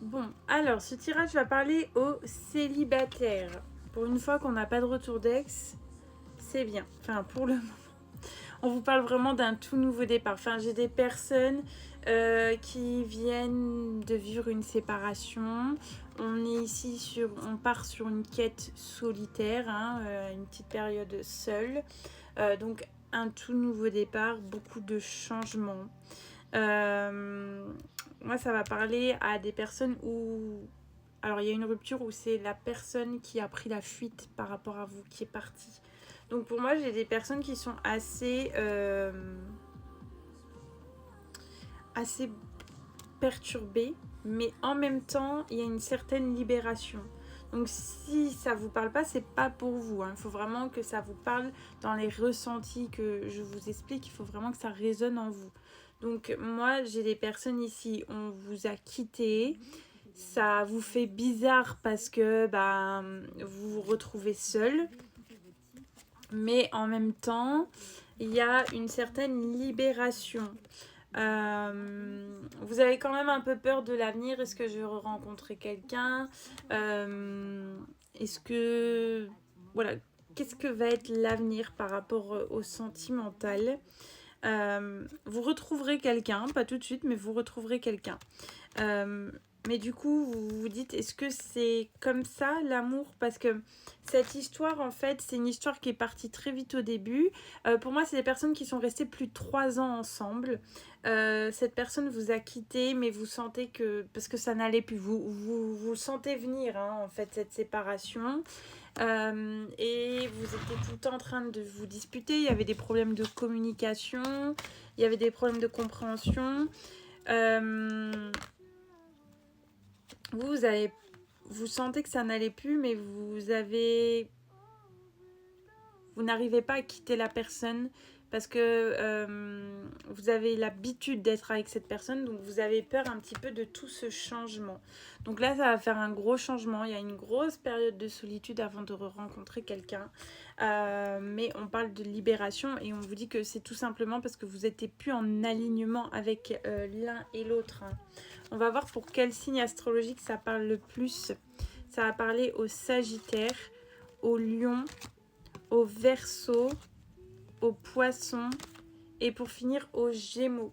Bon, alors ce tirage va parler aux célibataires. Pour une fois qu'on n'a pas de retour d'ex, c'est bien. Enfin, pour le moment. On vous parle vraiment d'un tout nouveau départ. Enfin, j'ai des personnes qui viennent de vivre une séparation. On est ici on part sur une quête solitaire, hein, une petite période seule. Donc, un tout nouveau départ, beaucoup de changements. Moi, ça va parler à des personnes où... Alors, il y a une rupture où c'est la personne qui a pris la fuite par rapport à vous, qui est partie. Donc, pour moi, j'ai des personnes qui sont assez perturbées, mais en même temps, il y a une certaine libération. Donc, si ça vous parle pas, c'est pas pour vous. Il faut vraiment que ça vous parle dans les ressentis que je vous explique. Il faut vraiment que ça résonne en vous. Donc, moi, j'ai des personnes ici, on vous a quitté. Ça vous fait bizarre parce que vous vous retrouvez seul. Mais en même temps, il y a une certaine libération. Vous avez quand même un peu peur de l'avenir. Est-ce que je vais rencontrer quelqu'un? Est-ce que... Voilà. Qu'est-ce que va être l'avenir par rapport au sentimental? Vous retrouverez quelqu'un, pas tout de suite, mais vous retrouverez quelqu'un. Mais du coup, vous vous dites, est-ce que c'est comme ça l'amour? Parce que cette histoire, en fait, c'est une histoire qui est partie très vite au début. Pour moi, c'est des personnes qui sont restées plus de 3 ans ensemble. Cette personne vous a quitté, mais vous sentez que... Parce que ça n'allait plus. Vous sentez venir, hein, en fait, cette séparation. Et vous étiez tout le temps en train de vous disputer. Il y avait des problèmes de communication. Il y avait des problèmes de compréhension. Vous sentez que ça n'allait plus, mais vous n'arrivez pas à quitter la personne parce que vous avez l'habitude d'être avec cette personne, donc vous avez peur un petit peu de tout ce changement. Donc là, ça va faire un gros changement. Il y a une grosse période de solitude avant de rencontrer quelqu'un. Mais on parle de libération et on vous dit que c'est tout simplement parce que vous n'étiez plus en alignement avec l'un et l'autre, hein. On va voir pour quel signe astrologique ça parle le plus. Ça va parler au Sagittaire, au Lion, au Verseau, au Poisson et pour finir au Gémeaux.